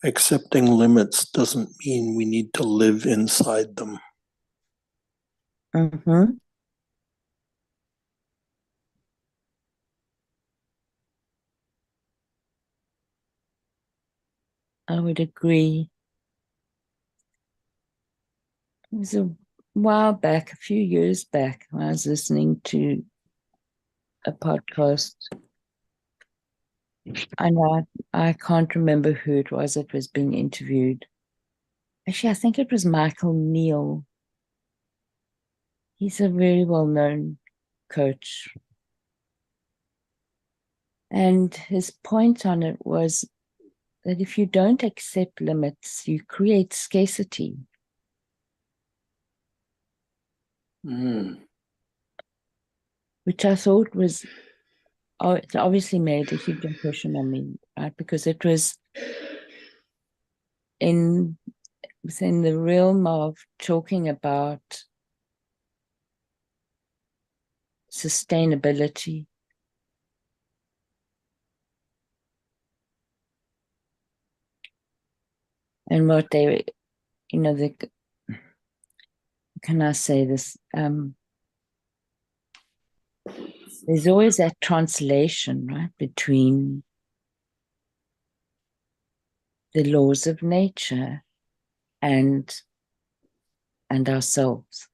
accepting limits doesn't mean we need to live inside them. Mm-hmm. I would agree. It was a while back, a few years back, when I was listening to a podcast. I know I can't remember who it was that was being interviewed. Actually, I think it was Michael Neal. He's a very well-known coach. And his point on it was that if you don't accept limits, you create scarcity. Mm. Which I thought was, oh, it obviously made a huge impression on me, right? Because it was in within the realm of talking about sustainability. And what they, the, can I say this? There's always that translation, right, between the laws of nature and ourselves.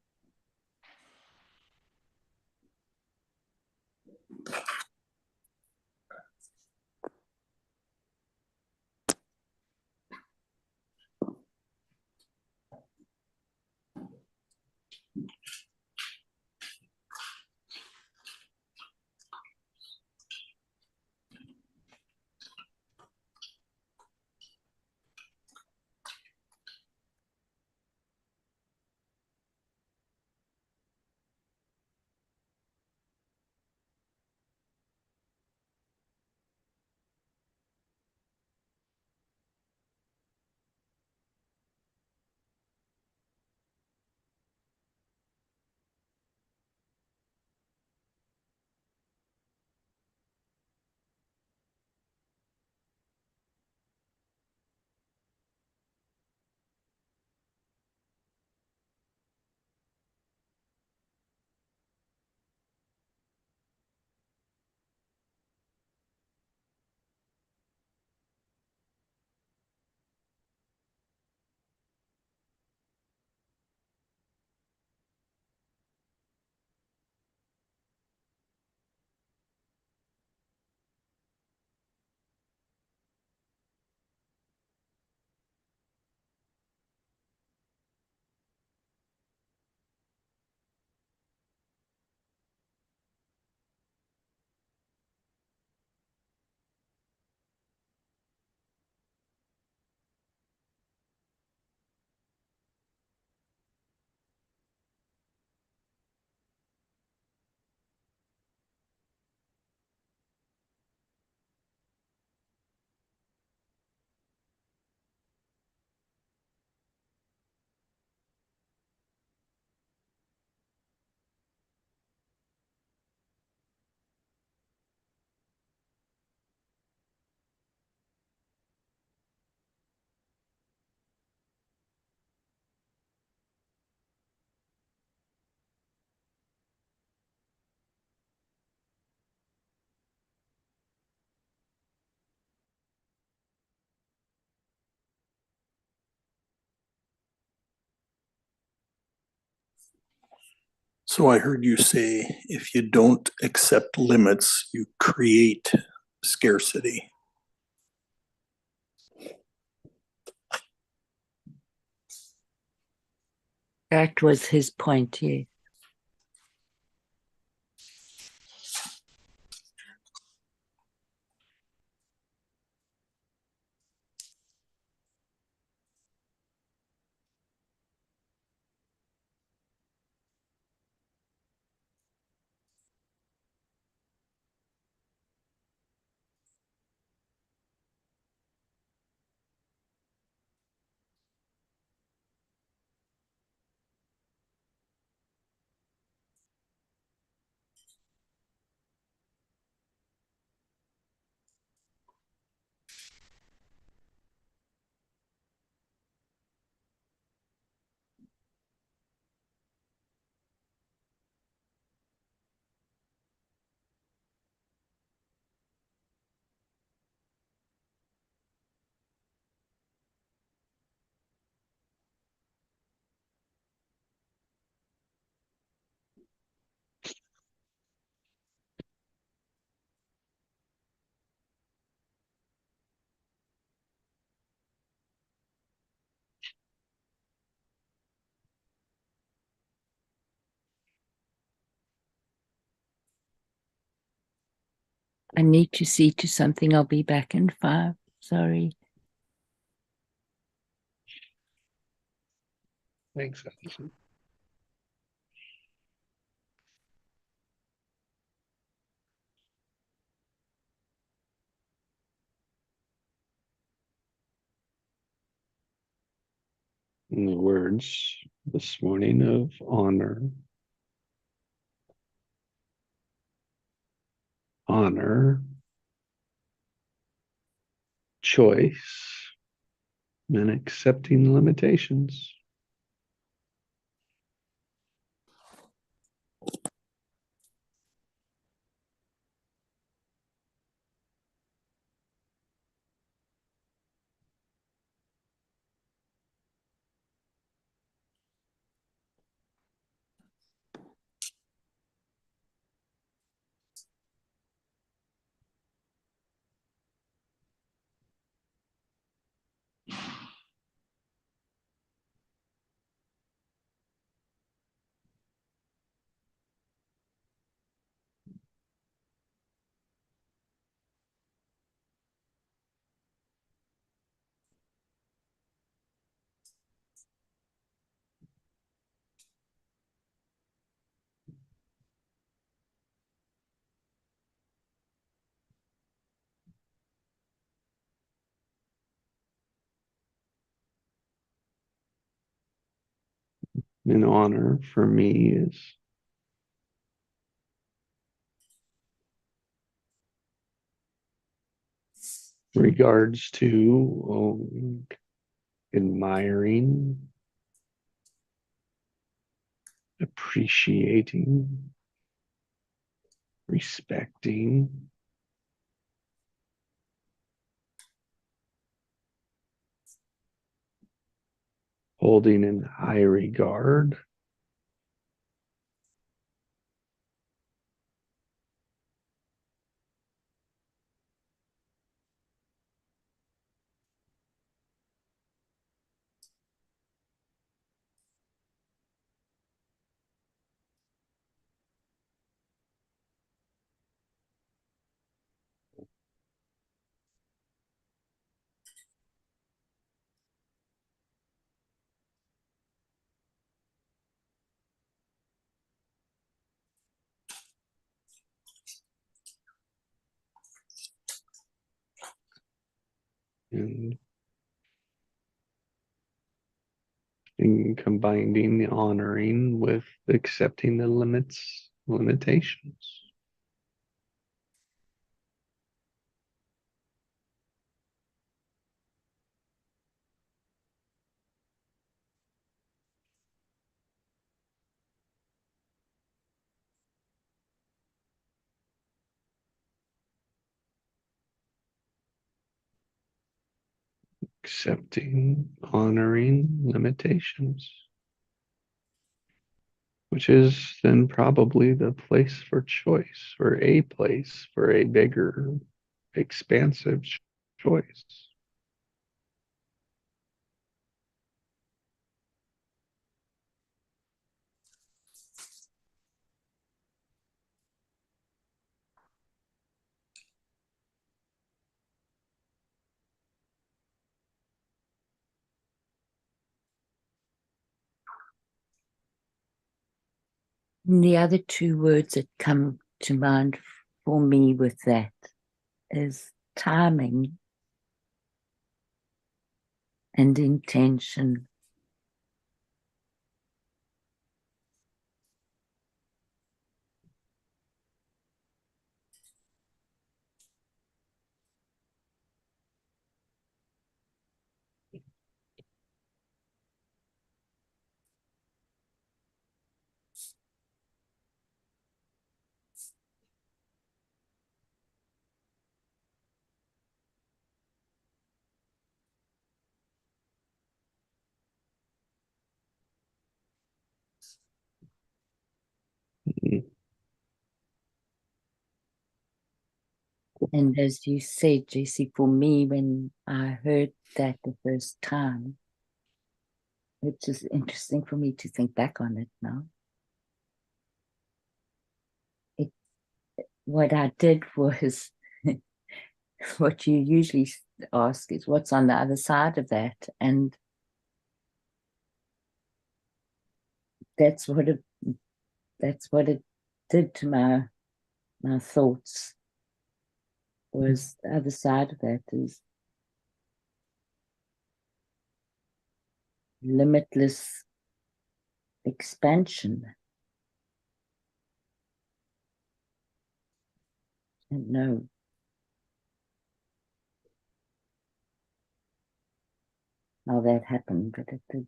So I heard you say if you don't accept limits, you create scarcity. That was his point, yeah. I need to see to something. I'll be back in 5. Sorry. Thanks, Allison. In the words this morning of honor, choice, and accepting limitations. And honor for me is regards to admiring, appreciating, respecting, holding in high regard, and combining the honoring with accepting the limitations. Accepting, honoring limitations, which is then probably the place for choice, or a place for a bigger, expansive choice. And the other 2 words that come to mind for me with that is timing and intention. And as you said, Jesse, for me, when I heard that the first time, it's just interesting for me to think back on it now. What I did was what you usually ask is what's on the other side of that, and that's what it did to my thoughts. Was the other side of that is limitless expansion. I don't know. How that happened, but it did.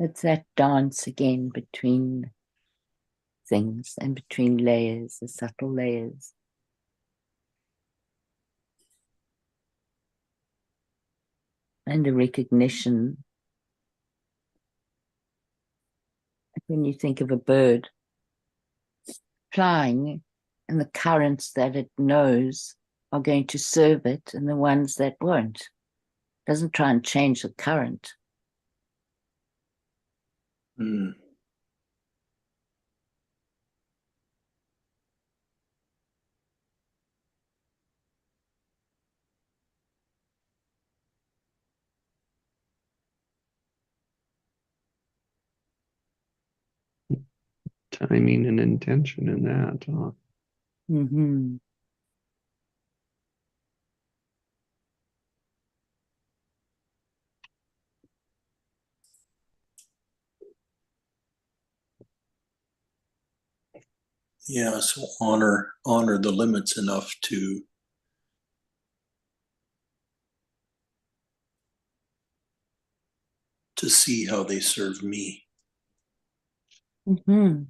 It's that dance again between things and between layers, the subtle layers. And a recognition. When you think of a bird flying, and the currents that it knows are going to serve it, and the ones that won't. It doesn't try and change the current. Hmm. Timing and intention in that. Mm-hmm. Yeah, so honor the limits enough to see how they serve me. Mm-hmm.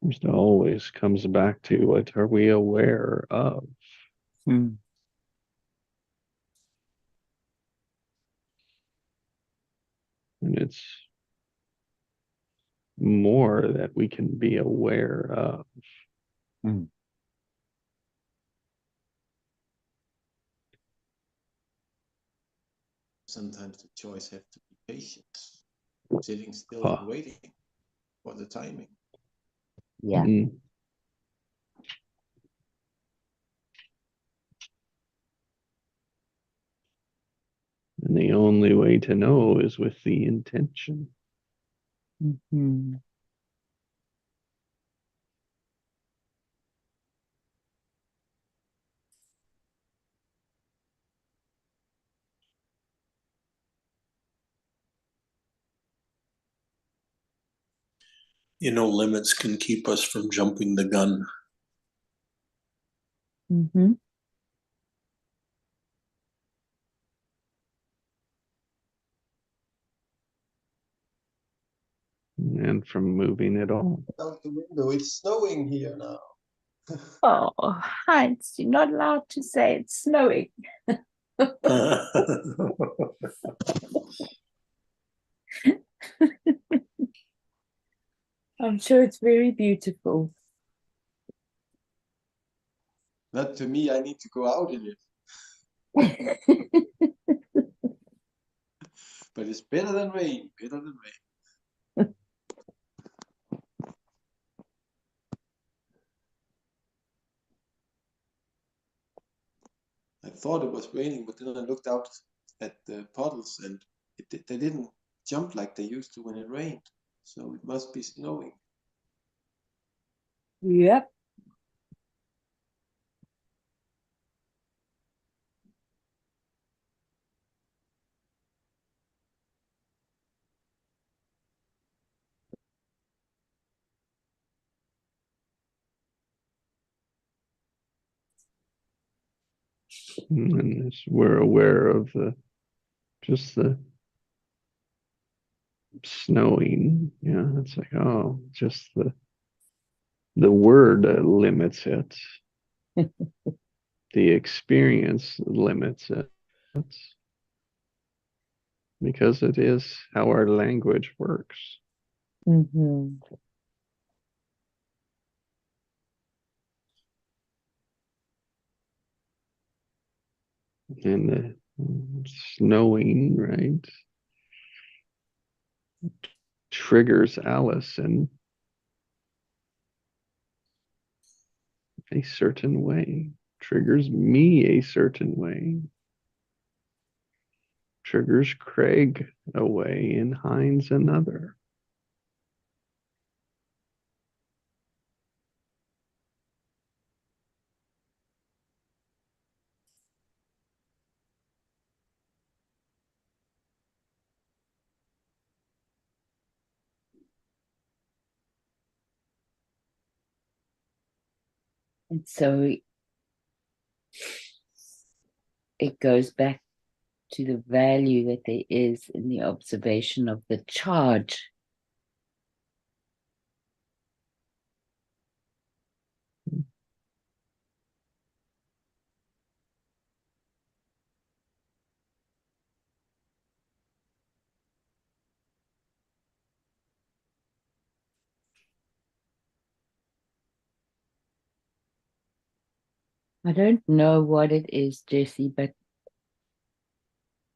It always comes back to what are we aware of? Mm. And it's more that we can be aware of. Mm. Sometimes the choice have to be patience, sitting still Huh. and waiting for the timing. Yeah. Mm. And the only way to know is with the intention. Mm-hmm. Limits can keep us from jumping the gun. Mm-hmm. And from moving it all. Out the window, it's snowing here now. Oh, Heinz, you're not allowed to say it's snowing. I'm sure it's very beautiful. Not to me, I need to go out in it. But it's better than rain, better than rain. I thought it was raining, but then I looked out at the puddles and they didn't jump like they used to when it rained. So it must be snowing. Yep. And we're aware of just the snowing. Yeah, it's like, oh, just the word limits it. The experience limits it because it is how our language works. Mm-hmm. And the snowing, right, triggers Alice in a certain way, triggers me a certain way, triggers Craig a way, and Heinz another. And so it goes back to the value that there is in the observation of the charge. I don't know what it is, Jesse, but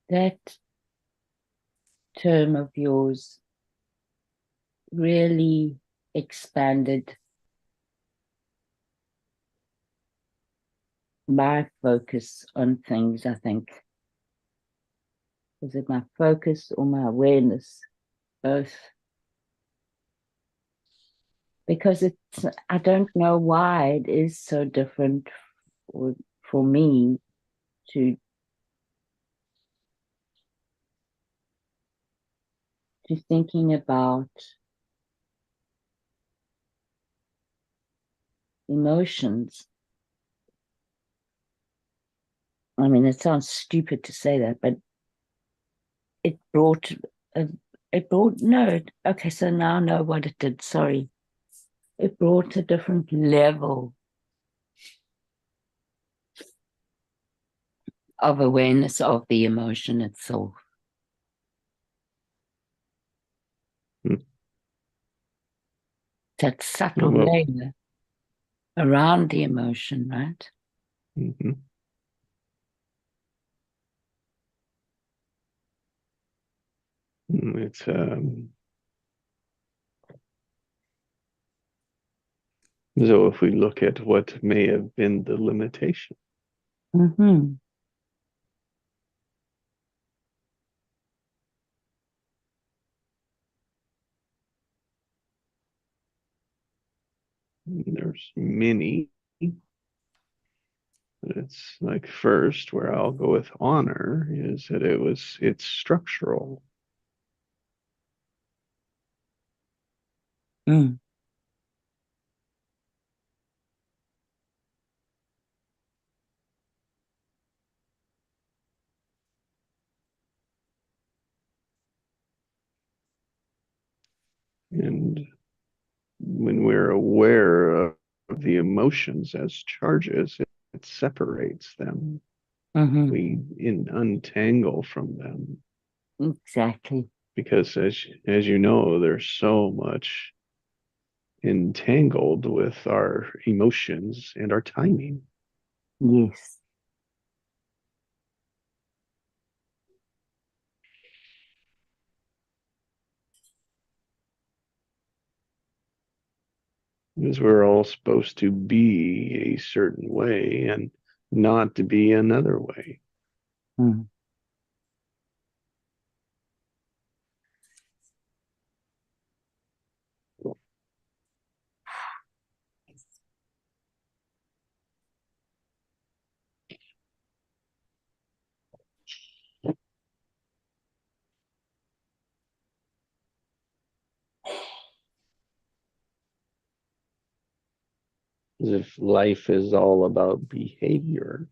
that term of yours really expanded my focus on things, I think. Was it my focus or my awareness? Both. Because I don't know why it is so different for me to thinking about emotions. I mean, it sounds stupid to say that, but it brought no, okay, so now I know what it did. Sorry. It brought a different level of awareness of the emotion itself. That subtle layer around the emotion, right? Mm-hmm. It's so if we look at what may have been the limitation, Mm-hmm. there's many. It's like first where I'll go with honor is that it's structural. Mm. And when we're aware of the emotions as charges, it separates them. Mm-hmm. We untangle from them. Exactly. Because as you know, there's so much entangled with our emotions and our timing. Yes. Because we're all supposed to be a certain way and not to be another way. Mm. As if life is all about behavior,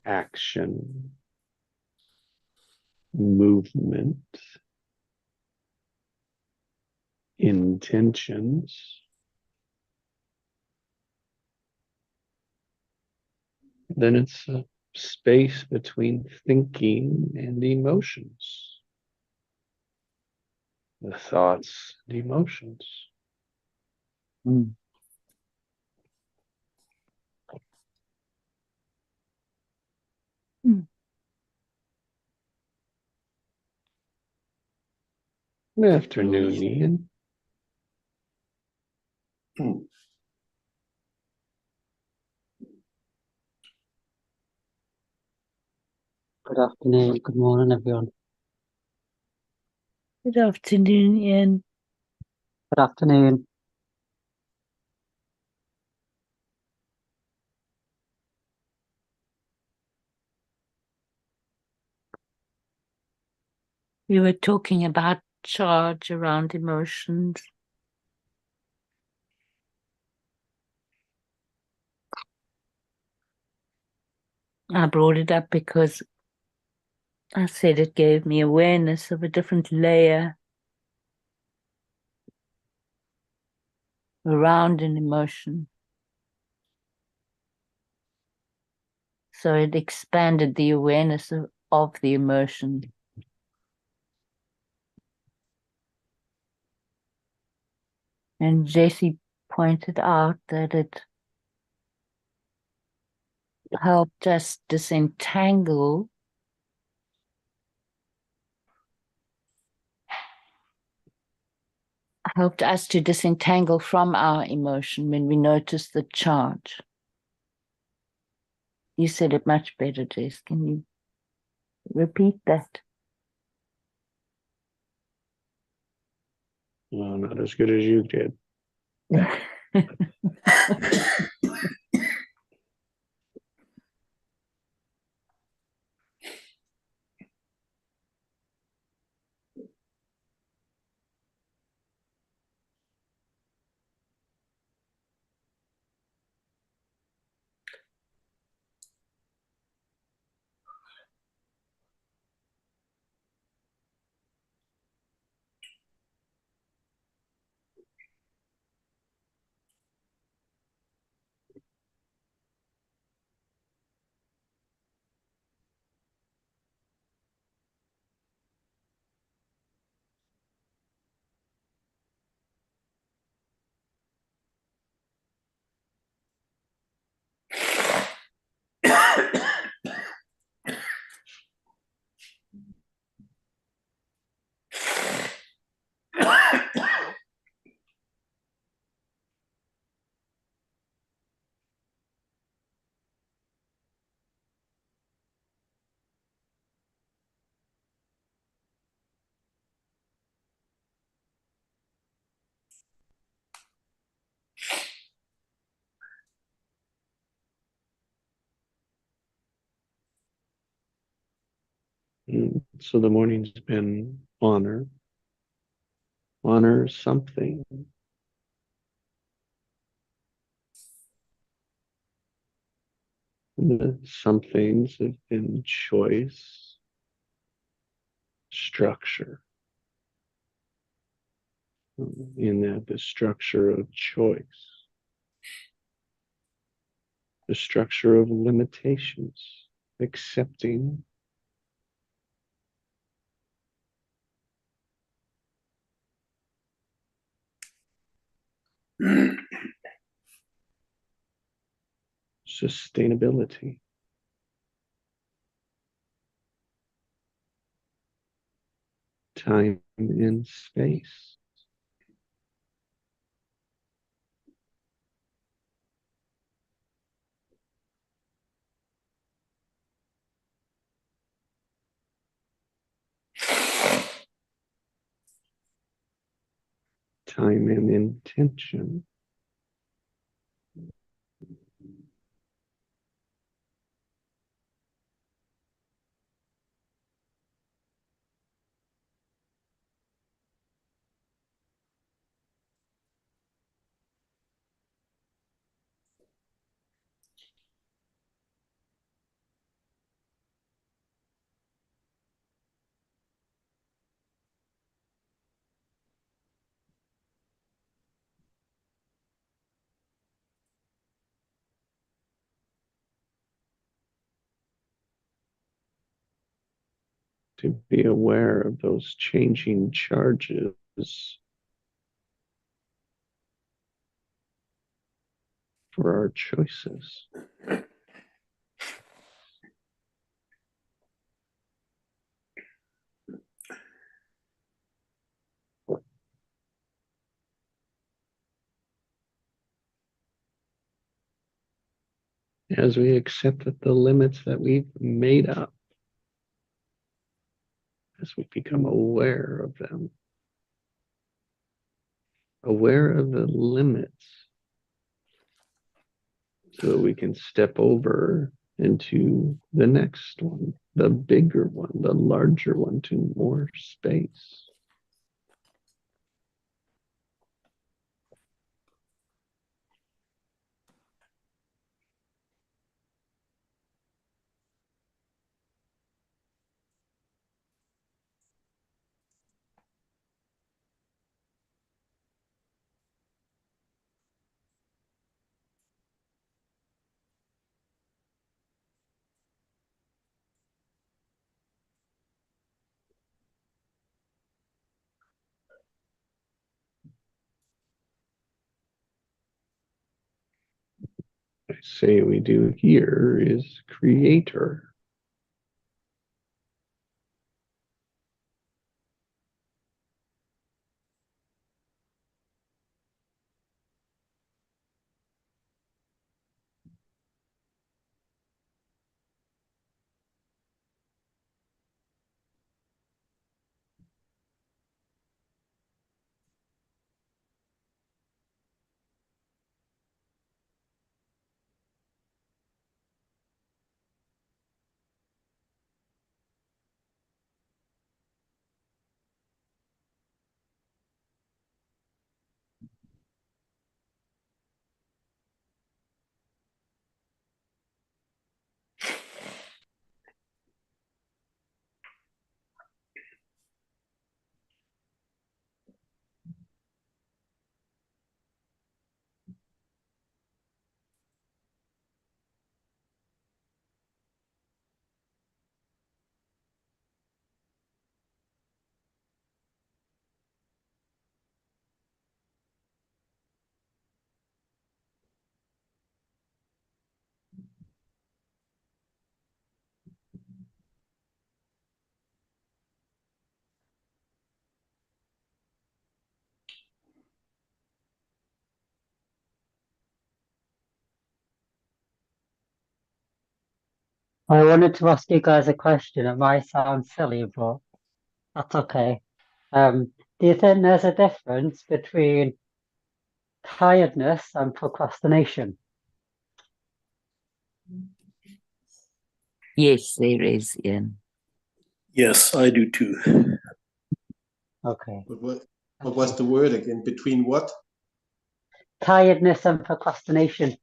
action, movement, intentions, then it's a space between thinking and emotions, the thoughts and emotions. Mm. Mm. Good afternoon, Ian. Good afternoon, good morning, everyone. Good afternoon, Ian. Good afternoon. We were talking about charge around emotions. I brought it up because I said it gave me awareness of a different layer around an emotion. So it expanded the awareness of the emotion. And Jesse pointed out that it helped us disentangle to disentangle from our emotion when we notice the charge. You said it much better, Jess. Can you repeat that? Well, not as good as you did. So the morning's been honor. Honor something. And the somethings have been choice, structure. In that, the structure of choice, the structure of limitations, accepting sustainability. Time and space. Time and intention. to be aware of those changing charges. For our choices. As we accept that the limits that we've made up, as we become aware of them, aware of the limits, so that we can step over into the next one, the bigger one, the larger one, to more space. I say we do here is creator. I wanted to ask you guys a question. It might sound silly, but that's okay. Do you think there's a difference between tiredness and procrastination? Yes, there is, Ian. Yes, I do too. Okay. But what was the word again? Between what? Tiredness and procrastination.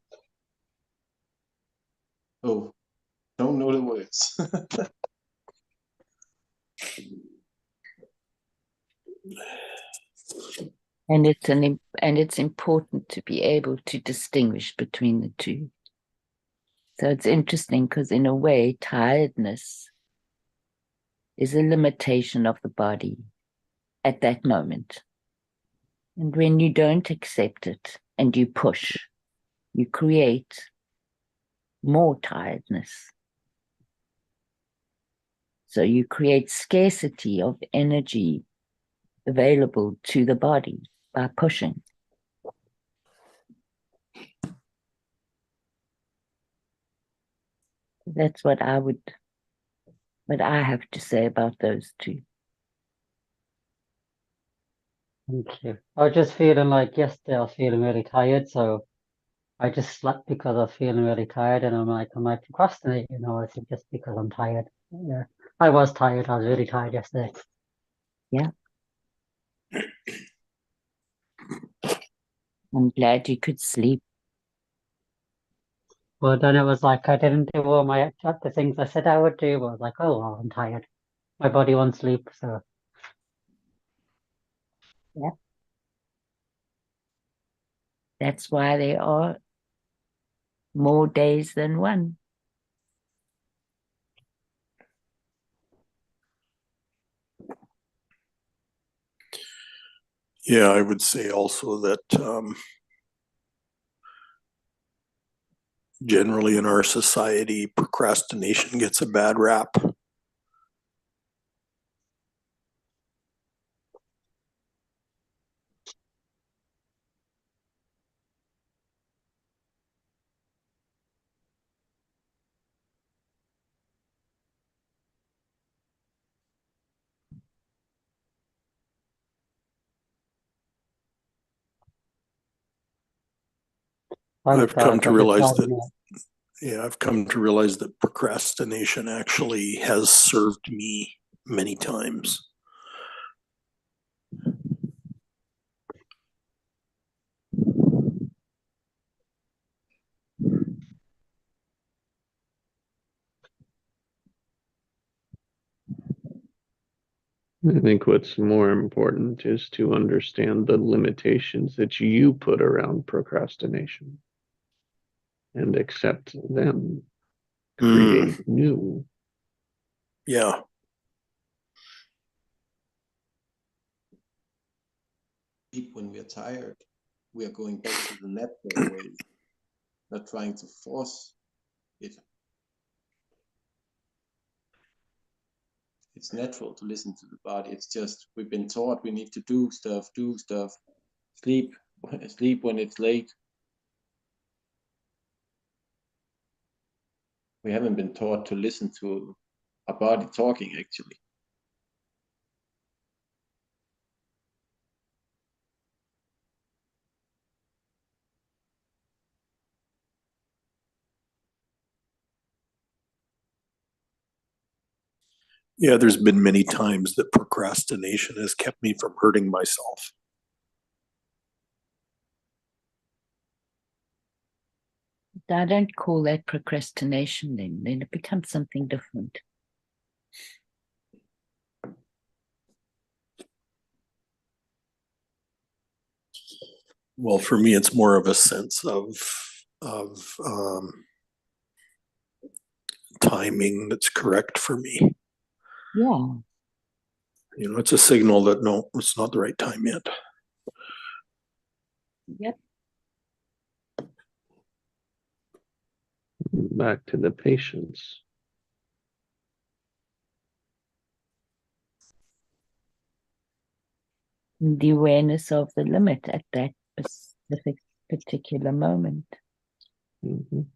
Oh, don't know the words. And it's important to be able to distinguish between the two. So it's interesting because in a way, tiredness is a limitation of the body at that moment. And when you don't accept it and you push, you create more tiredness. So you create scarcity of energy available to the body by pushing. That's what I have to say about those two. Thank you. I was just feeling like yesterday I was feeling really tired, so I just slept because I was feeling really tired, and I'm like, am I procrastinating, or is it just because I'm tired? Yeah, I was tired. I was really tired yesterday. I'm glad you could sleep. But then it was like I didn't do all the things I said I would do. But I was like, oh, well, I'm tired. My body wants sleep, so That's why there are more days than one. Yeah, I would say also that generally in our society, procrastination gets a bad rap. I've come to realize that, yeah, I've come to realize that procrastination actually has served me many times. I think what's more important is to understand the limitations that you put around procrastination and accept them, create new. Yeah. When we're tired, we are going back to the natural way, not trying to force it. It's natural to listen to the body. It's just we've been taught we need to do stuff, sleep, sleep when it's late. We haven't been taught to listen to our body talking, actually. Yeah, there's been many times that procrastination has kept me from hurting myself. I don't call that procrastination then it becomes something different. Well, for me, it's more of a sense of timing that's correct for me. Yeah. You know, it's a signal that no, it's not the right time yet. Yep. Back to the patience. The awareness of the limit at that specific particular moment. Mhm.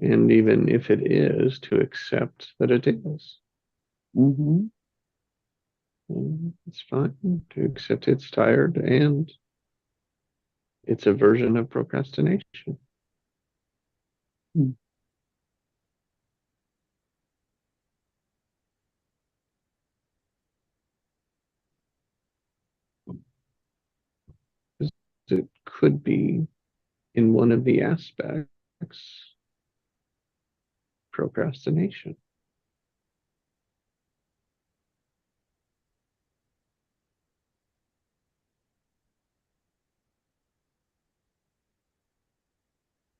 And even if it is, to accept that it is. Mm-hmm. It's fine to accept it's tired and it's a version of procrastination. Mm. It could be in one of the aspects procrastination.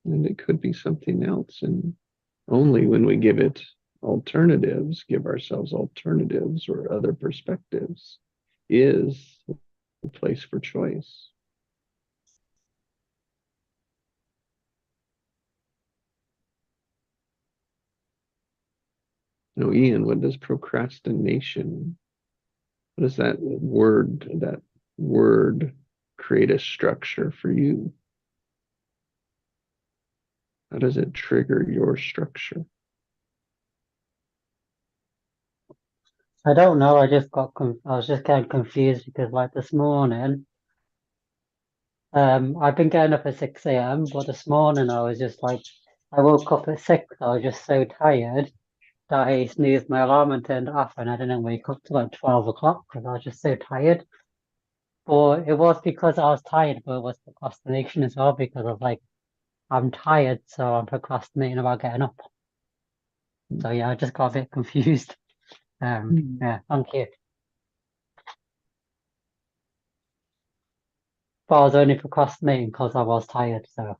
And it could be something else. And only when we give it alternatives, give ourselves alternatives or other perspectives, is a place for choice. Now, Ian, what does procrastination, what does that word create a structure for you? How does it trigger your structure? I don't know. I was just kind of confused because like this morning, I've been getting up at 6 a.m. but this morning I was just like, I woke up at 6. I was just so tired that I snoozed my alarm and turned it off, and I didn't wake up till like 12 o'clock because I was just so tired. But it was because I was tired, but it was procrastination as well because of like I'm tired, so I'm procrastinating about getting up. So yeah, I just got a bit confused. Yeah, thank you. But I was only procrastinating because I was tired, so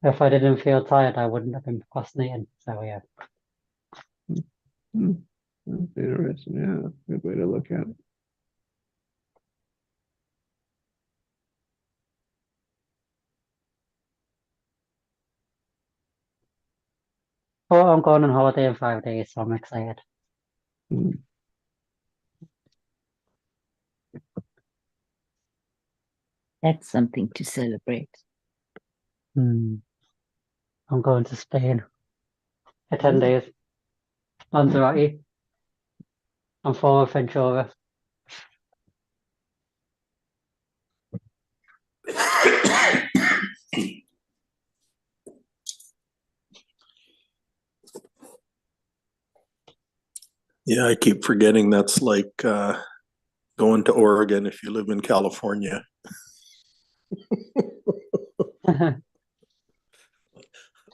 If I didn't feel tired, I wouldn't have been procrastinating. So yeah. Hmm. That's interesting. Yeah, good way to look at it. Oh, I'm going on holiday in 5 days, so I'm excited. Hmm. That's something to celebrate. I'm going to Spain for 10 days. Lanzarote. I'm for Ventura. Yeah, I keep forgetting that's like going to Oregon if you live in California.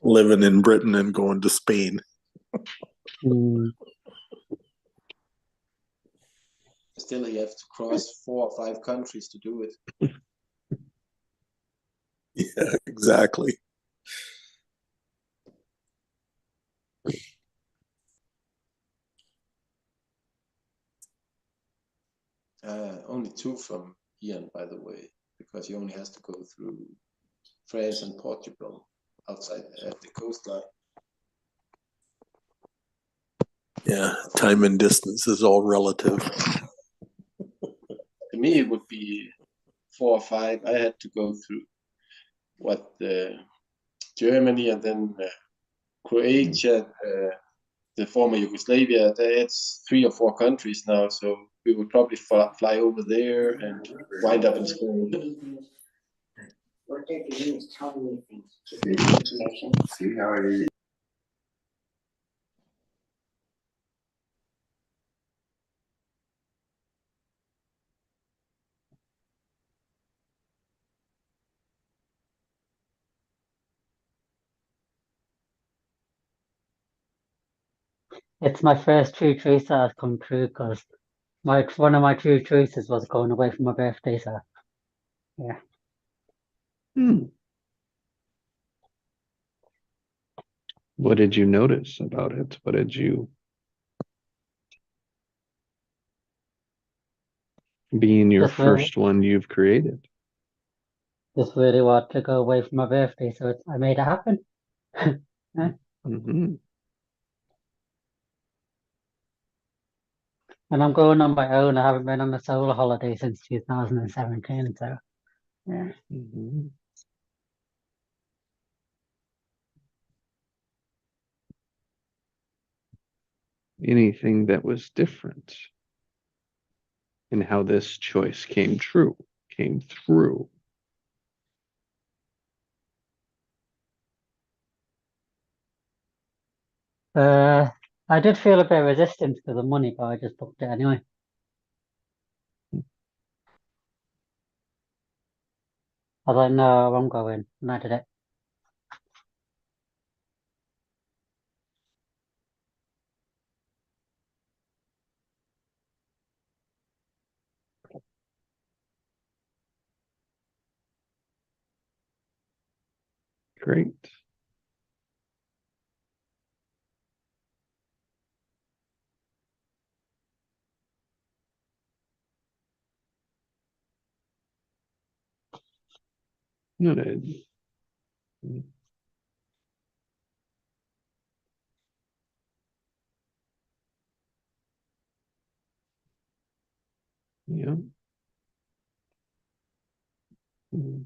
Living in Britain and going to Spain. Still, you have to cross 4 or 5 countries to do it. Yeah, exactly. Only 2 from Ian, by the way, because he only has to go through France and Portugal outside at the coastline. Yeah, time and distance is all relative. To me, it would be 4 or 5. I had to go through Germany and then Croatia, the former Yugoslavia. It's 3 or 4 countries now, so we would probably fly over there and wind up in Spain. What they're doing is telling me things, giving me information. See how it is. It's my first true choice that has come true because one of my true choices was going away for my birthday. So yeah. Hmm. What did you notice about it? What did you, being your Just really, first one you've created? just really want to go away for my birthday, so I made it happen. Hmm. And I'm going on my own. I haven't been on a solo holiday since 2017. So yeah. Hmm. Anything that was different in how this choice came through? I did feel a bit of resistance to the money, but I just booked it anyway. I was like, no, I'm going, and I did it. Great. Good. Yeah. Mm.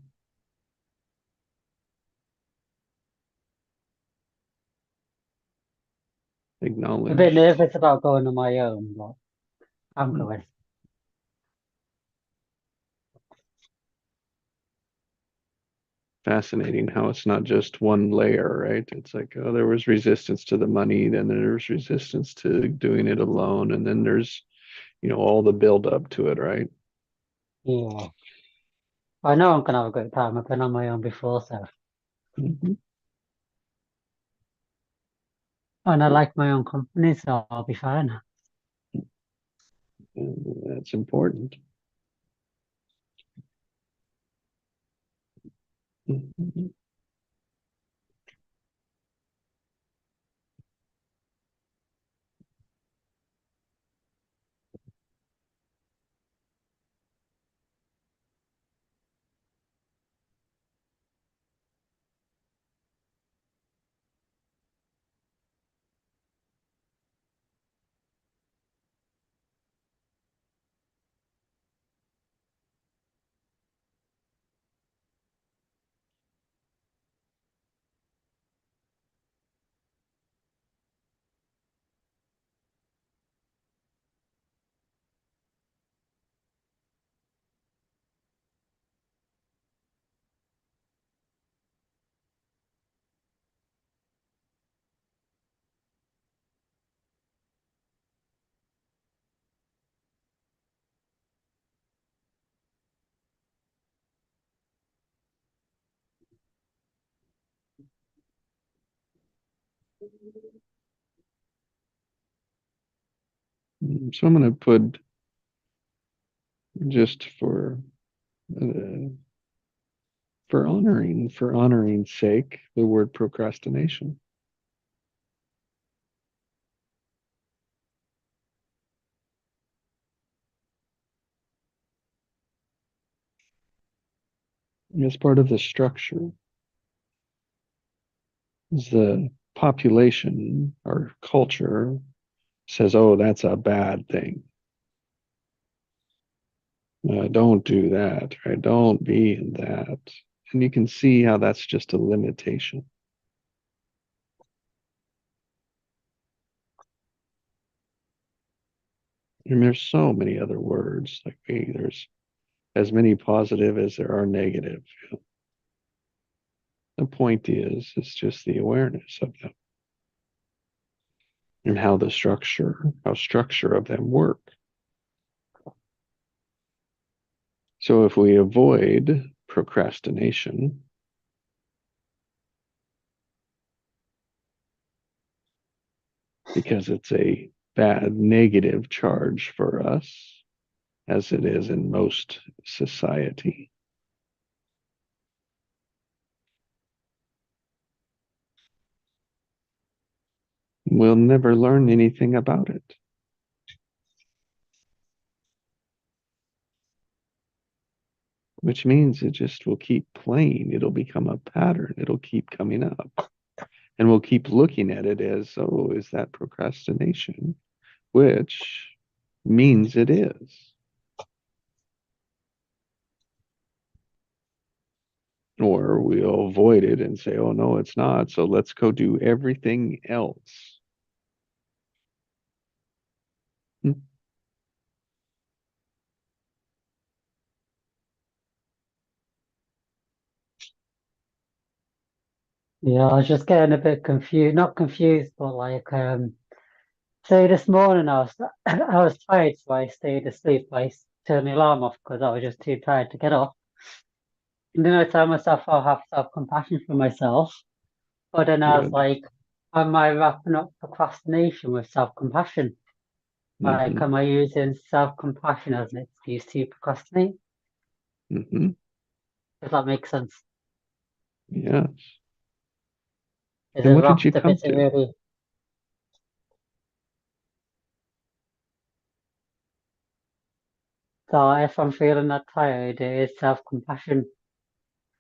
A bit Acknowledge. nervous about going on my own, but I'm Mm. going. Fascinating how it's not just one layer, right? It's like, oh, there was resistance to the money, then there's resistance to doing it alone, and then there's, all the build up to it, right? Yeah. I know I'm gonna have a great time. I've been on my own before, so Mhm. and I like my own company, so I'll be fine. That's important. Mhm. So I'm going to put, just uh, for honoring's sake, the word procrastination. As part of the structure, the population or culture says, oh, that's a bad thing. Don't do that, right? Don't be in that. And you can see how that's just a limitation. And there's so many other words. Like there's as many positive as there are negative. The point is, it's just the awareness of them and how structure of them work. So if we avoid procrastination, because it's a bad negative charge for us, as it is in most society, we'll never learn anything about it. Which means it just will keep playing. It'll become a pattern. It'll keep coming up. And we'll keep looking at it as, oh, is that procrastination? Which means it is. Or we'll avoid it and say, oh, no, it's not. So let's go do everything else. Yeah, I was just getting a bit confused, not confused, but like, so this morning I was, I was tired, so I stayed asleep. I turned the alarm off because I was just too tired to get up. And then I told myself I'll have self-compassion for myself. But then I was Good. like, am I wrapping up procrastination with self-compassion? Like, Mm-hmm. am I using self-compassion as an excuse to procrastinate? Mm-hmm. Does that make sense? Yes. Is And it what did you wrapped a come bit to? really? So if I'm feeling that tired, it is self-compassion.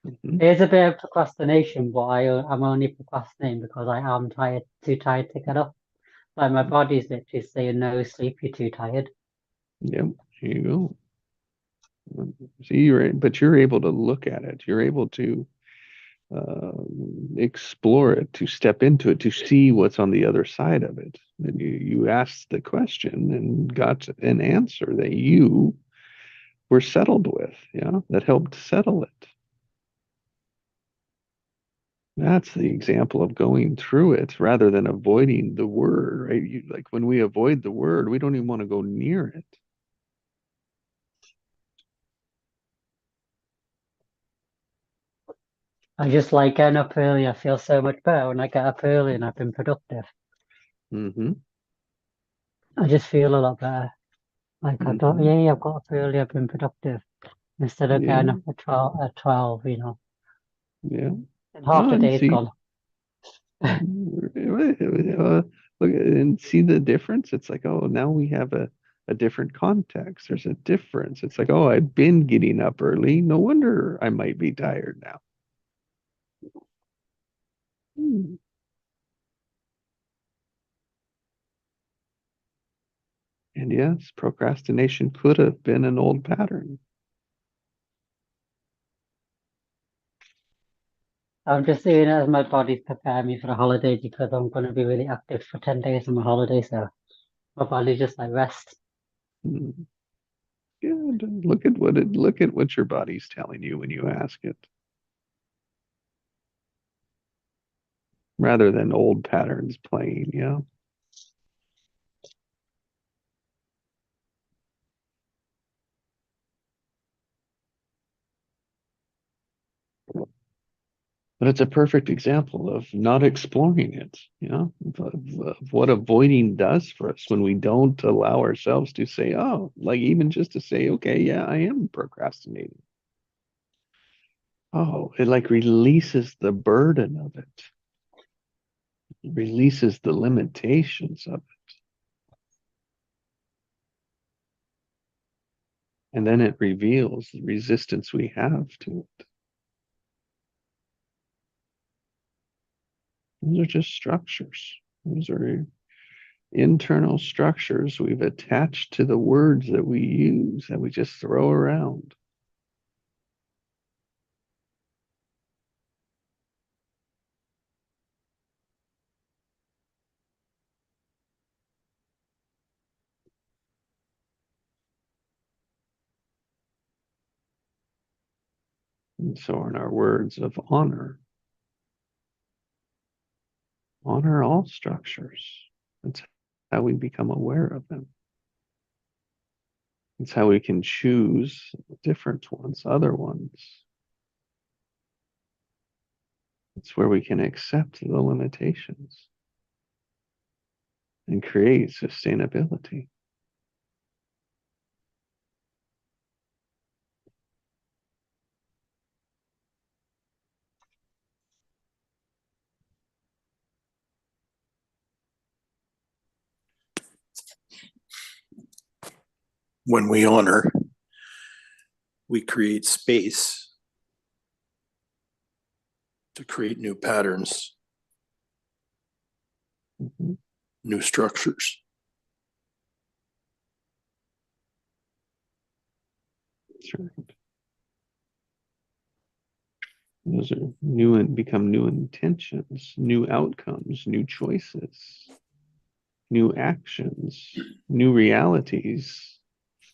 Mm-hmm. It is a bit of procrastination, but I'm only procrastinating because I am tired, too tired to get up. Like my body's literally saying, no, sleep, you're too tired. Yep. Here you go. See, but you're able to look at it. You're able to explore it, to step into it, to see what's on the other side of it. And you asked the question and got an answer that you were settled with, yeah, that helped settle it. That's the example of going through it rather than avoiding the word, right? Like when we avoid the word, we don't even want to go near it. I just like getting up early. I feel so much better when I get up early and I've been productive. Mm-hmm. I just feel a lot better. Like I thought, Mm-hmm. yeah, I've got up early, I've been productive. Instead of Yeah. getting up at 12, Yeah. and half Oh, the and day's see, gone. look and see the difference. It's like, oh, now we have a different context. There's a difference. It's like, oh, I've been getting up early. No wonder I might be tired now. Hmm. And yes, procrastination could have been an old pattern. I'm just seeing it as my body's preparing me for the holiday because I'm going to be really active for 10 days on my holiday. So my body just like rest. Hmm. Good. Look at what your body's telling you when you ask it, rather than old patterns playing. Yeah. But it's a perfect example of not exploring it, you know, of what avoiding does for us when we don't allow ourselves to say, oh, like even just to say, okay, yeah, I am procrastinating. Oh, it like releases the burden of it, releases the limitations of it. And then it reveals the resistance we have to it. Those are just structures. Those are internal structures we've attached to the words that we use, that we just throw around. And so in our words of honor all structures. That's how we become aware of them. It's how we can choose different ones, other ones. It's where we can accept the limitations and create sustainability. When we honor, we create space to create new patterns, new structures. That's right. Those are new and become new intentions, new outcomes, new choices, new actions, new realities,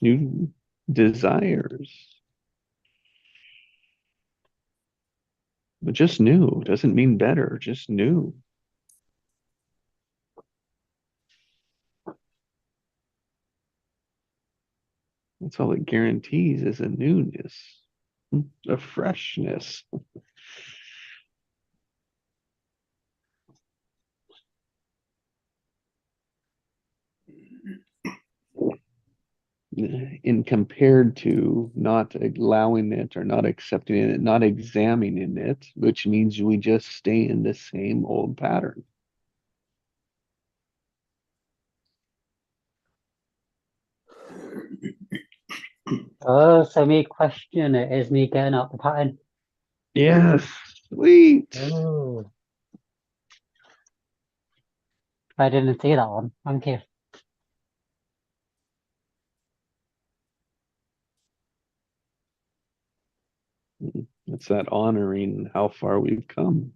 new desires. But just new doesn't mean better, just new. That's all it guarantees is a newness, a freshness. In compared to not allowing it or not accepting it, not examining it, which means we just stay in the same old pattern. Oh, so me question it is me getting out the pattern. Yes, sweet. Oh, I didn't see that one. Thank you. It's that honoring how far we've come.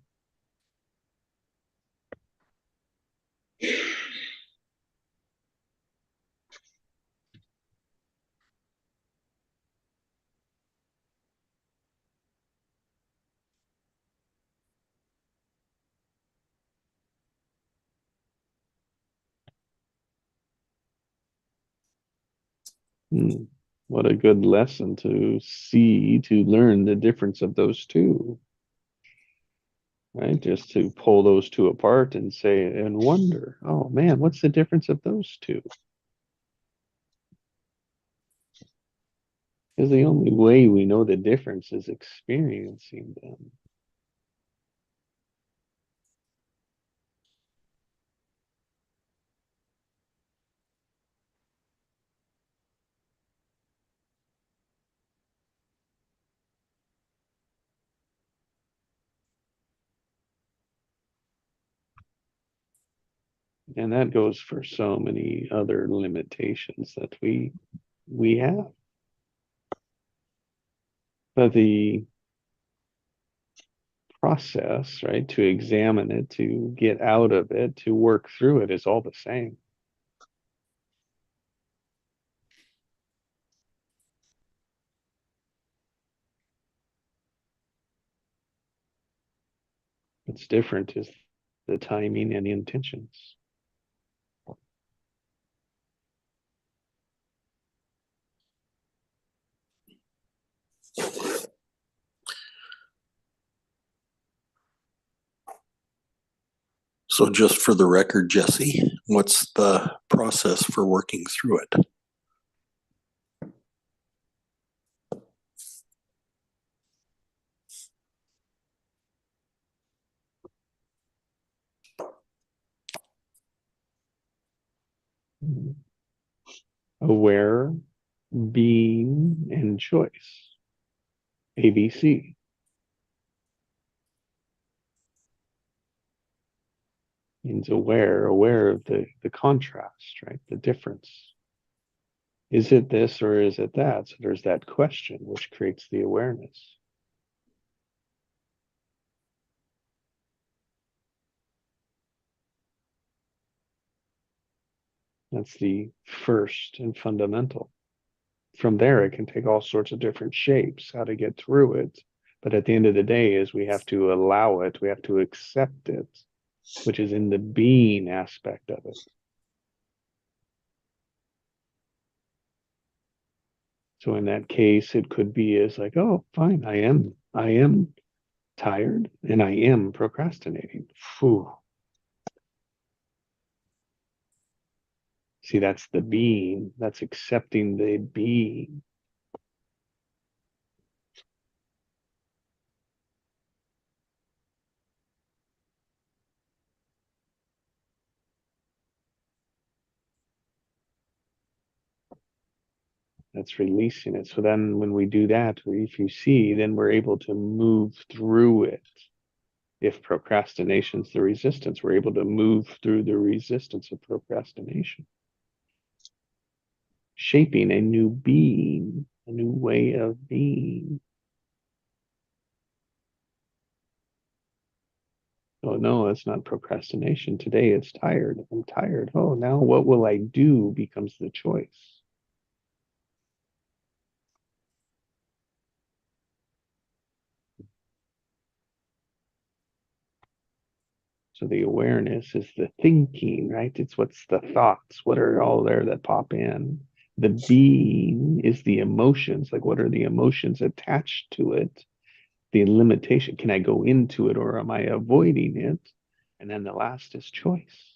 What a good lesson to see, to learn the difference of those two, right? Just to pull those two apart and say, and wonder, oh man, what's the difference of those two? Because the only way we know the difference is experiencing them. And that goes for so many other limitations that we have. But the process, right, to examine it, to get out of it, to work through it is all the same. What's different is the timing and the intentions. So just for the record, Jesse, what's the process for working through it? Aware, being, and choice. ABC. Means aware of the contrast, right? The difference. Is it this or is it that? So there's that question which creates the awareness. That's the first and fundamental. From there, it can take all sorts of different shapes, how to get through it. But at the end of the day is we have to allow it, we have to accept it, which is in the being aspect of it. So in that case, it could be as like, oh, fine, I am tired and I am procrastinating. Phew. See, that's the being, that's accepting the being. That's releasing it. So then when we do that, if you see, then we're able to move through it. If procrastination's the resistance, we're able to move through the resistance of procrastination. Shaping a new being, a new way of being. Oh no, it's not procrastination. Today it's tired. I'm tired. Oh, now what will I do becomes the choice. So the awareness is the thinking, right? It's what's the thoughts, what are all there that pop in. The being is the emotions, like what are the emotions attached to it? The limitation, can I go into it or am I avoiding it? And then the last is choice.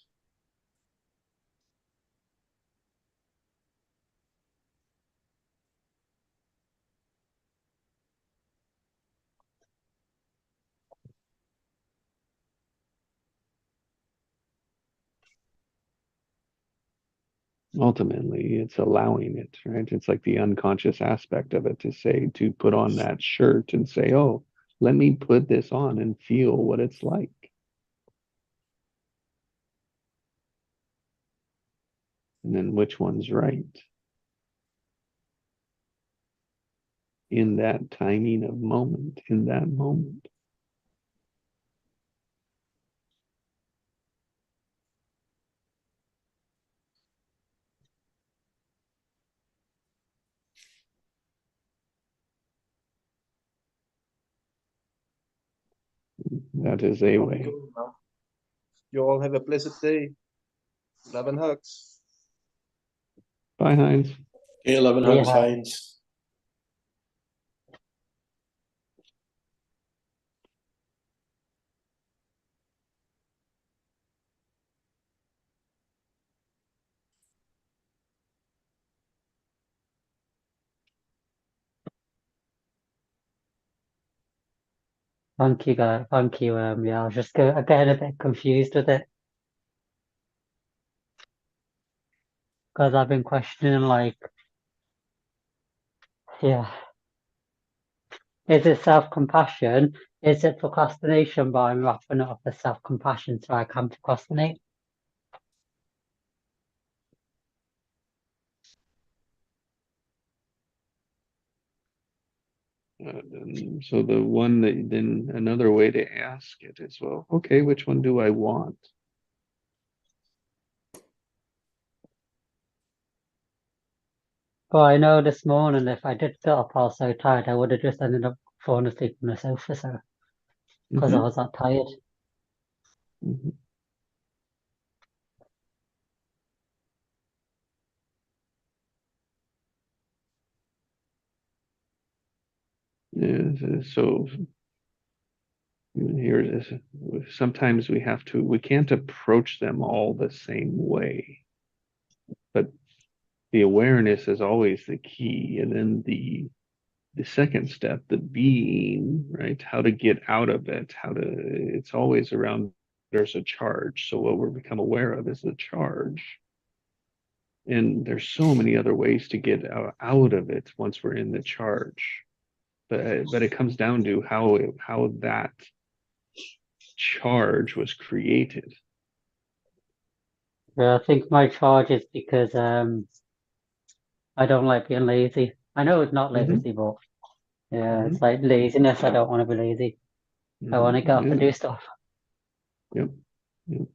Ultimately, it's allowing it, right? It's like the unconscious aspect of it to say, to put on that shirt and say, oh, let me put this on and feel what it's like. And then which one's right? In that timing of moment, in that moment. That is a way. You all have a blessed day. Love and hugs. Bye, Heinz. Okay, 11 Yeah. hugs, Heinz. Thank you, guys. Thank you. Yeah, I was just getting a bit confused with it because I've been questioning, like, yeah, is it self-compassion? Is it procrastination? But I'm wrapping it up as self-compassion so I can procrastinate. So the one that then another way to ask it is, well, okay, which one do I want? But I know this morning if I did get up, I was so tired, I would have just ended up falling asleep on the sofa, so because I Mhm, was that tired. mhm. Yeah, so here it is. Sometimes we can't approach them all the same way, but the awareness is always the key. And then the second step, the being, right? How to get out of it, it's always around, there's a charge. So what we become aware of is the charge. And there's so many other ways to get out of it once we're in the charge. But it comes down to how that charge was created. Yeah, I think my charge is because I don't like being lazy. I know it's not Mhm. lazy, but yeah, it's like laziness. I don't want to be lazy. I want to get up and do stuff. Yep. Yep.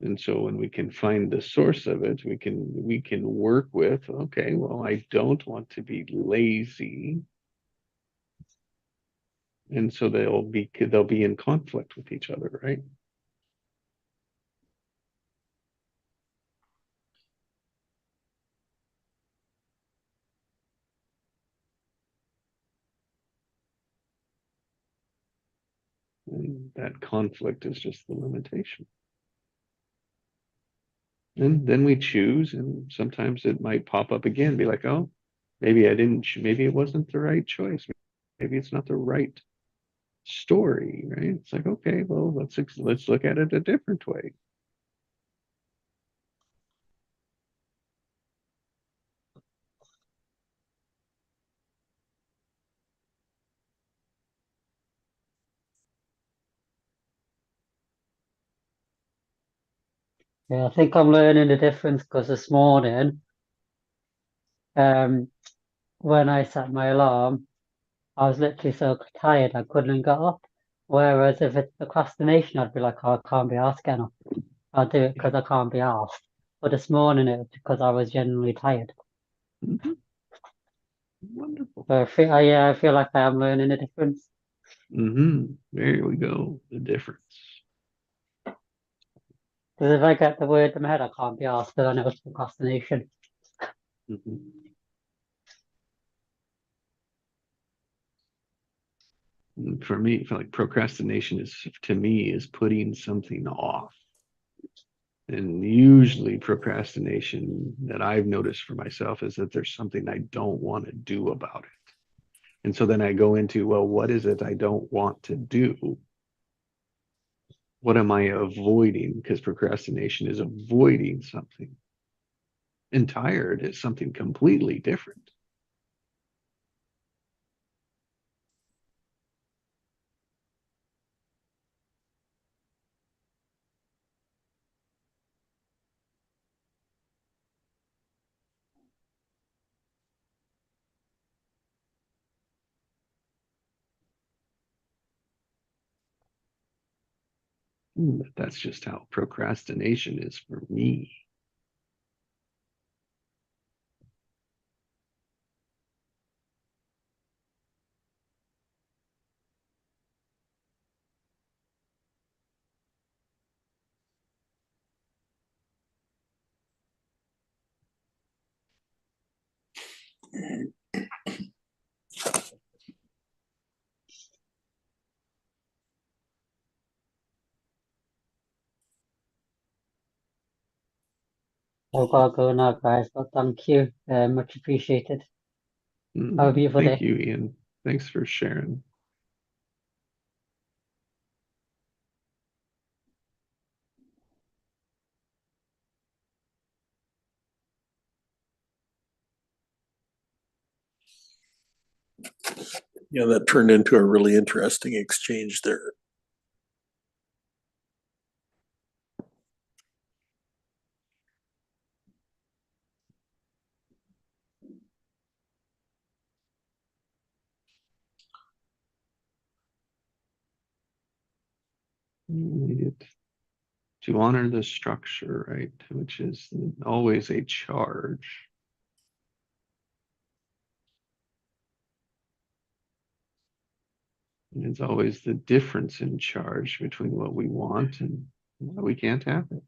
And so when we can find the source of it, we can work with, okay, well, I don't want to be lazy. And so they'll be in conflict with each other, right? And that conflict is just the limitation. And then we choose, and sometimes it might pop up again, be like, oh, maybe maybe it wasn't the right choice. Maybe it's not the right story, right? It's like, okay, well, let's look at it a different way. Yeah, I think I'm learning the difference because this morning, when I set my alarm, I was literally so tired I couldn't get up. Whereas if it's procrastination, I'd be like, oh, I can't be asked getting up. I'll do it because I can't be asked. But this morning it was because I was genuinely tired. Mhm. Wonderful. So I feel like I am learning the difference. There we go. The difference. Because if I get the word in my head, I can't be asked, then I know it's procrastination. Mhm. And for me, I feel like procrastination to me is putting something off. And usually procrastination that I've noticed for myself is that there's something I don't want to do about it. And so then I go into, well, what is it I don't want to do? What am I avoiding? Because procrastination is avoiding something. And tired is something completely different. But that's just how procrastination is for me. I've got to go now, guys, but thank you. Much appreciated. Have a beautiful Thank day. you, Ian. Thanks for sharing. Yeah, that turned into a really interesting exchange there. To honor the structure, right, which is always a charge. And it's always the difference in charge between what we want and what we can't have it.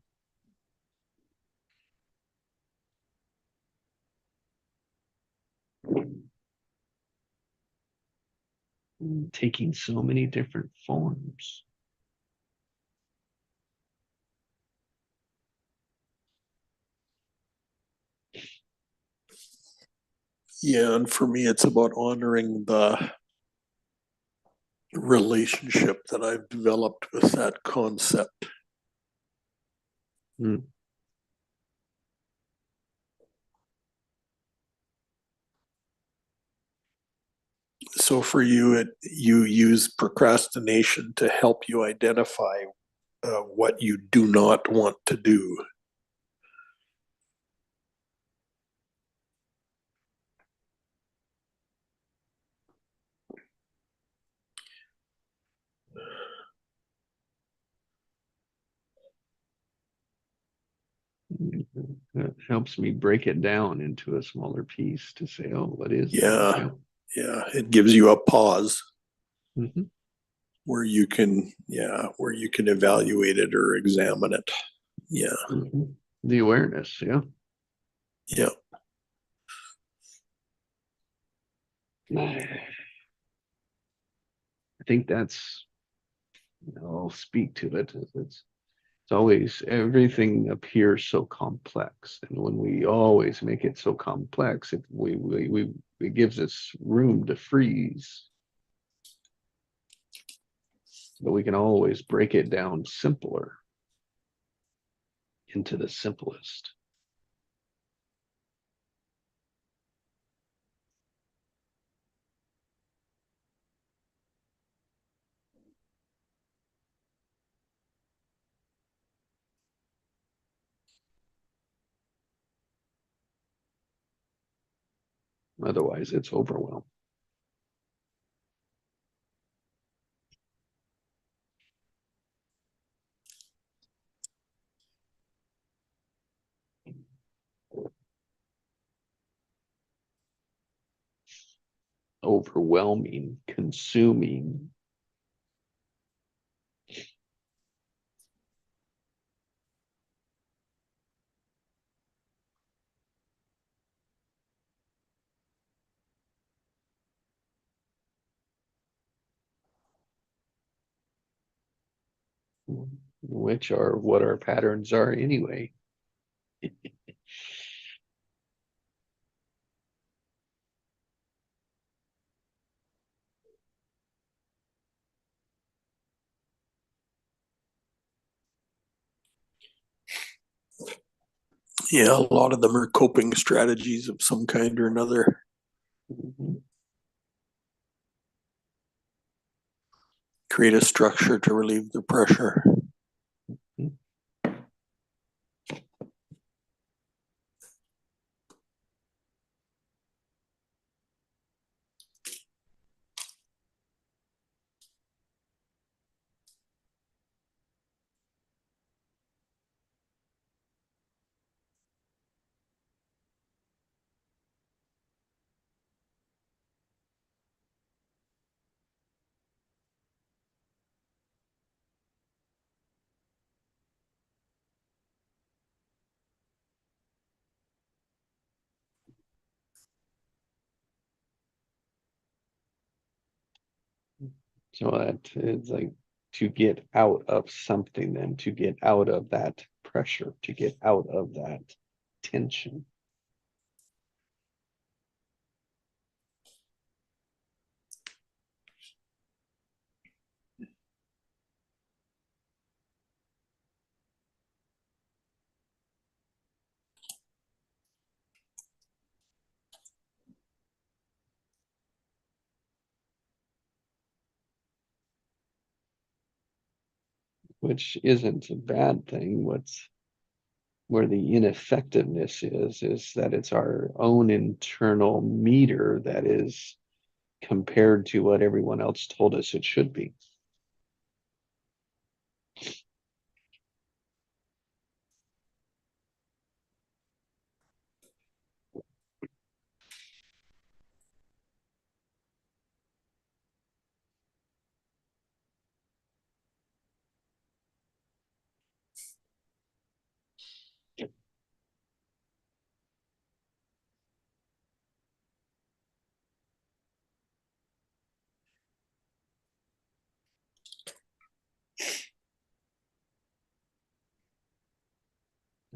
taking so many different forms. Yeah, and for me, it's about honoring the relationship that I've developed with that concept. Mm. So for you, you use procrastination to help you identify what you do not want to do. It helps me break it down into a smaller piece to say, oh, what is that? Yeah, yeah, it gives you a pause Mm-hmm. where you can, where you can evaluate it or examine it. Yeah, Mm-hmm. The awareness, yeah. yeah. I think that's, I'll speak to it. It's always, everything appears so complex, and when we always make it so complex, it gives us room to freeze. But we can always break it down simpler into the simplest. Otherwise, it's overwhelm. Overwhelming, consuming. Which are what our patterns are anyway. Yeah, a lot of them are coping strategies of some kind or another. Mhm. Create a structure to relieve the pressure. So that is like to get out of something, then to get out of that pressure, to get out of that tension. Which isn't a bad thing. What's where the ineffectiveness is that it's our own internal meter that is compared to what everyone else told us it should be.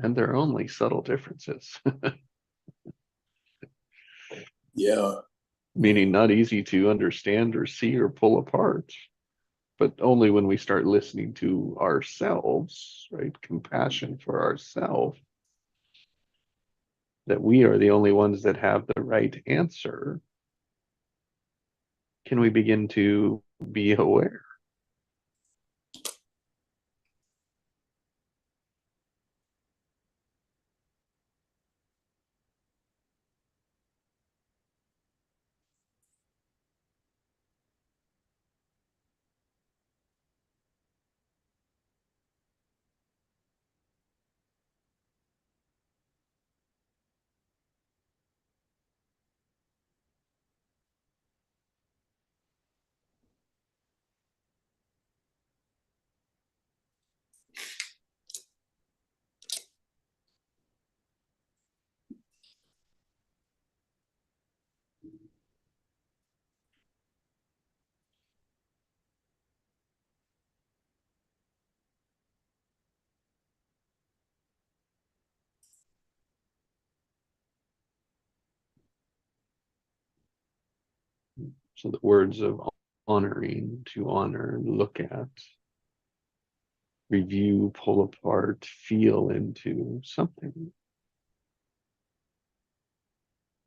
And there are only subtle differences, Yeah. meaning not easy to understand or see or pull apart, but only when we start listening to ourselves, right? Compassion for ourselves, that we are the only ones that have the right answer, can we begin to be aware. So the words of honoring, to honor, look at, review, pull apart, feel into something.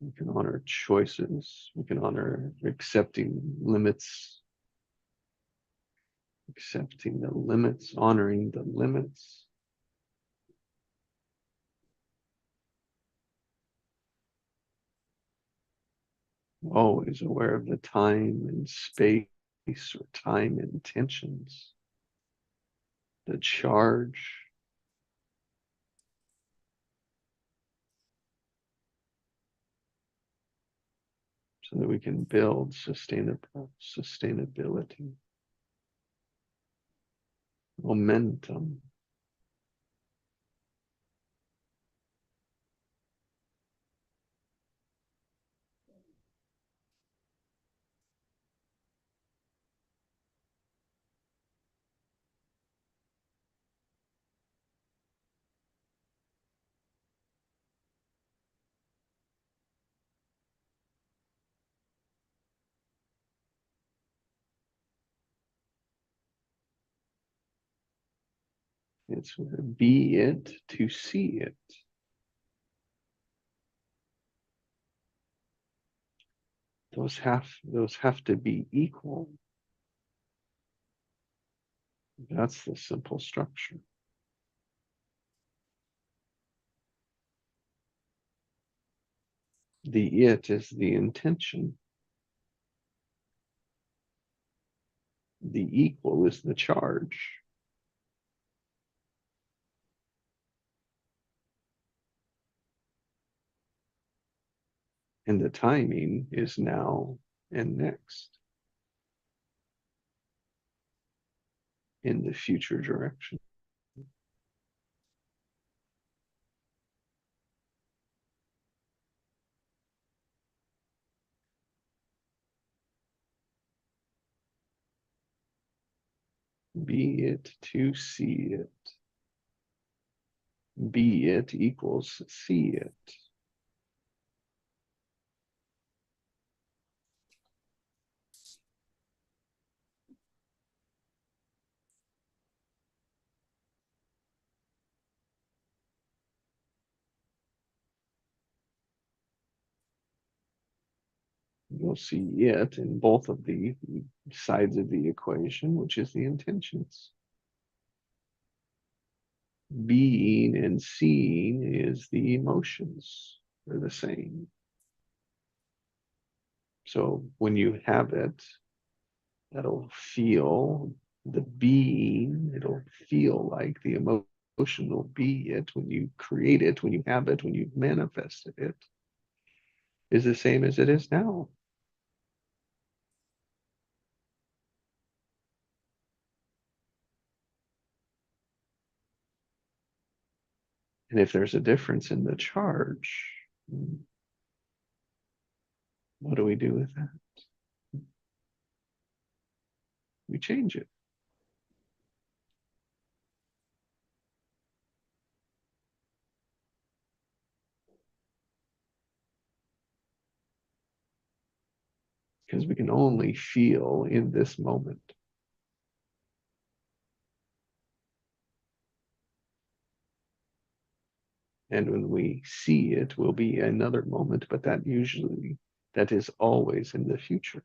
We can honor choices. We can honor accepting limits, honoring the limits. Always aware of the time and space or time intentions, the charge. So that we can build sustainability, momentum. It's be it to see it. Those have to be equal. That's the simple structure. The it is the intention. The equal is the charge. And the timing is now and next in the future direction. Be it to see it. Be it equals see it. You'll see it in both of the sides of the equation, which is the intentions. Being and seeing is the emotions. They're the same. So when you have it, that'll feel the being, it'll feel like the emotion will be it when you create it, when you have it, when you've manifested it, is the same as it is now. And if there's a difference in the charge, what do we do with that? We change it. because we can only feel in this moment. And when we see it will be another moment, but that is always in the future.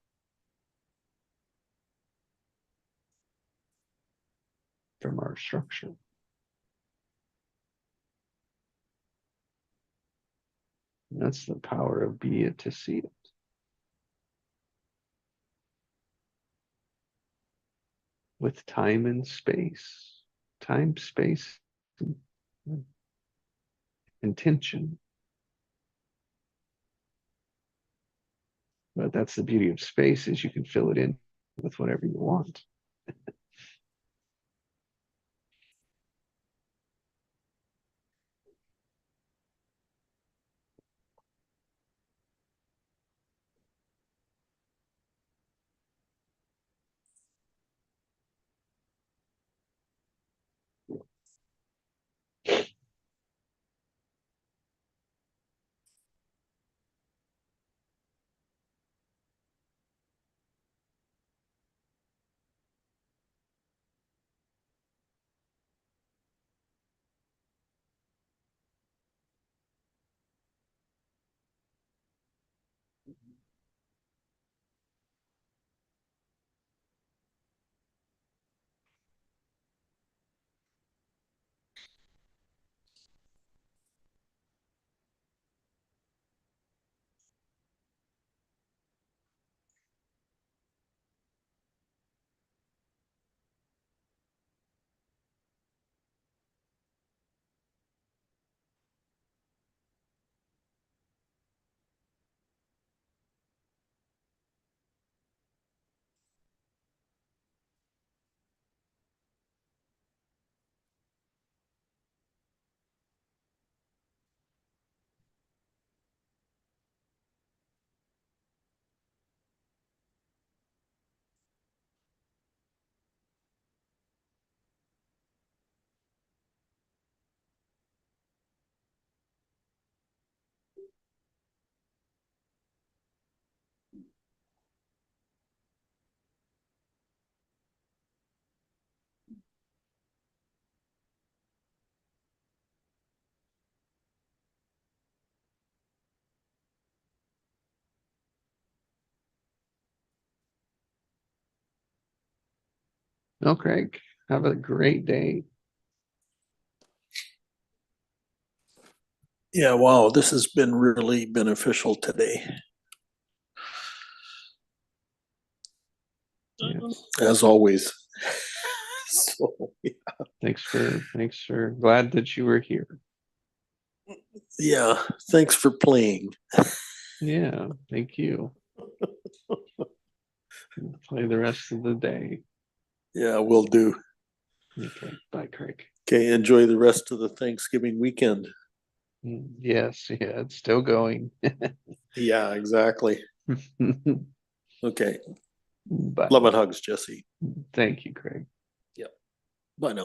From our structure. And that's the power of be it to see it. With time and space, space, intention. But that's the beauty of space, is you can fill it in with whatever you want. No, Craig, have a great day. Yeah, wow, this has been really beneficial today. Yeah. As always. So, Thanks for glad that you were here. yeah, thanks for playing. Yeah, thank you. Play the rest of the day. Yeah, will do. Okay, bye, Craig. Okay, enjoy the rest of the Thanksgiving weekend. Yes, yeah, it's still going. Yeah, exactly. Okay. Bye. Love and hugs, Jesse. Thank you, Craig. Yep. Bye now.